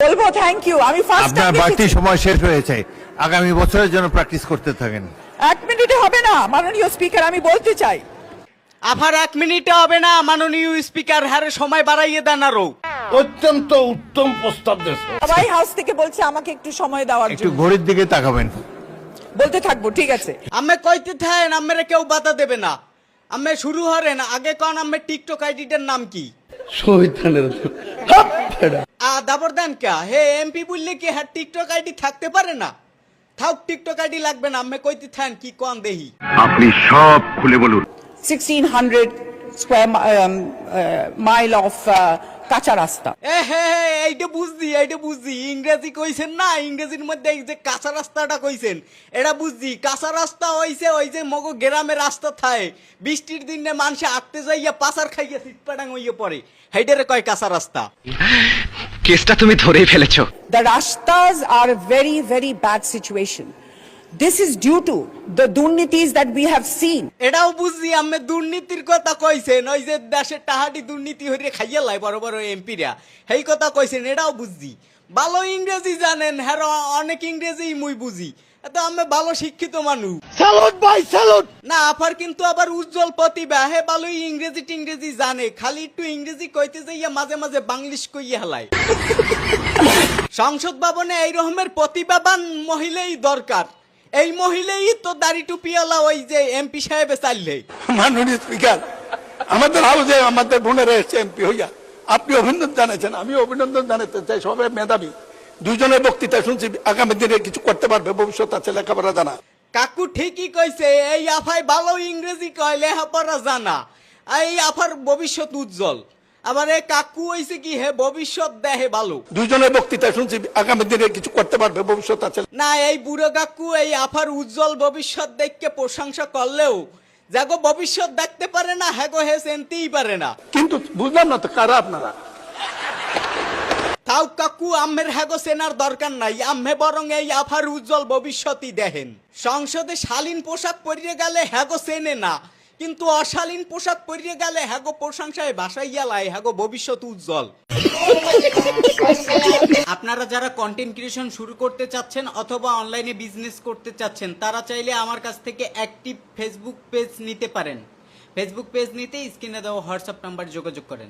বলবো thank you. আমি first আপনার বাড়তি সময় শেষ হয়েছে, আগামী বছরের জন্য প্র্যাকটিস করতে থাকেন। 1 মিনিটে হবে না মাননীয় স্পিকার, আমি বলতে চাই। আফার 1 মিনিটে হবে না মাননীয় স্পিকার, হারে সময় বাড়াইয়ে দেন আরো। অত্যন্ত উত্তম প্রস্তাব দিয়েছে। সবাই হাউস থেকে বলছে আমাকে একটু সময় দেওয়ার একটু জন্য। ঘড়ির দিকে তাকাবেন। বলতে থাকবো, ঠিক আছে। আমি কইতে থাকেন, আমরা কেউ বাধা দেবে না। আমি শুরু হরেন আগে কোন আমি টিকটক আইডিটার নাম কি? শহীদানের দাবর দেন কে হে এমপি বললে কি হ্যাঁ টিকটক আইডি থাকতে পারে না? থাক টিকটক আইডি লাগবে না, আমি কইতে থাকেন কি কোন দেহি। আপনি সব খুলে বলুন। 1600 স্কয়ার মাইল অফ কাঁচা রাস্তা। এইটা বুঝছি ইংরেজি কইছেন না, ইংরেজির মধ্যে এই যে কাঁচা রাস্তাটা কইছেন এটা বুঝছি। কাঁচা রাস্তা হইছে ওই যে মগো গ্রামের রাস্তা থাকে, বৃষ্টির দিনে মানুষে আঁকতে যাইয়া পাচার খাইয়া সিটপাডাং হইয়া পড়ে, হেইটারে কয় কাঁচা রাস্তা। কেসটা তুমি ধরেই ফেলেছো। The rastas are a very, very bad situation. This is due to the durnitis that we have seen. এটাও বুঝছি আমি দুর্নীতির কথা কইছেন, ওই যে দেশের টাহাটি দুর্নীতি হইরে খাইয়া লাই বড় বড় এমপিরা, সেই কথা কইছেন, এটাও বুঝছি। ভালো ইংরেজি জানেন, হ্যাঁ অনেক ইংরেজি মুই বুঝি, তো আমি ভালো শিক্ষিত মানুষ। স্যালুট ভাই স্যালুট। না আফার কিন্তু আবার উজ্জ্বল প্রতিভা, হে ভালো ইংরেজি টিংরেজি জানে, খালি একটু ইংরেজি কইতে যাইয়া মাঝে মাঝে বাংলিশ কইয়া হেলায়। সংসদ ভবনে এই রকমের প্রতিভাবান মহিলাই দরকার। এই মহিলাই তো দাড়ি টুপিওয়ালা ওই যে এমপি সাহেবে চাইলে। মাননীয় স্পিকার, আমাদের হাউসে আমাদের বোনেরা এসছে এমপি হইয়া, আপনি অভিনন্দন জানাচ্ছেন, আমি অভিনন্দন জানাতে চাই। সবাই মেধাবী, দুজনের বক্তৃতা শুনছি, আগামী দিনে কিছু করতে পারবে, ভবিষ্যৎ আছে, লেখাপড়া জানা। কাকু ঠিকই কইছে, এই আফাই ভালো ইংরেজি কয়, লেখাপড়া জানা, এই আফার ভবিষ্যৎ উজ্জ্বল। আবার এই কাকু হইছে কি হে ভবিষ্যৎ দেহে ভালো। দুজনের বক্তৃতা শুনছি, আগামী দিনে কিছু করতে পারবে, ভবিষ্যৎ আছে। না এই বুড়ো কাকু এই আফার উজ্জ্বল ভবিষ্যৎ দেখকে প্রশংসা করলেও যাগো ভবিষ্যৎ দেখতে পারে না, হ্যাগো হে চিনতেই পারে না। কিন্তু বুঝলাম না তো কারা আপনারা। তাও কাকু আম্মের হ্যাগো চেনার দরকার নাই, আম্মে বরং এই আফার উজ্জ্বল ভবিষ্যৎই দেখেন। সংসদে শালীন পোশাক পরিয়ে গেলে হ্যাগো চেনে না, কিন্তু অশালীন পোশাক পরিয়ে গেলে হ্যাগো প্রশংসায় ভাসাইয়া লাই, হ্যাগো ভবিষ্যৎ উজ্জ্বল। আপনারা যারা কন্টেন্ট ক্রিয়েশন শুরু করতে চাচ্ছেন অথবা অনলাইনে বিজনেস করতে চাচ্ছেন, তারা চাইলে আমার কাছ থেকে অ্যাক্টিভ ফেসবুক পেজ নিতে পারেন। ফেসবুক পেজ নিতে স্ক্রিনে দেওয়া হোয়াটসঅ্যাপ নাম্বার যোগাযোগ করেন।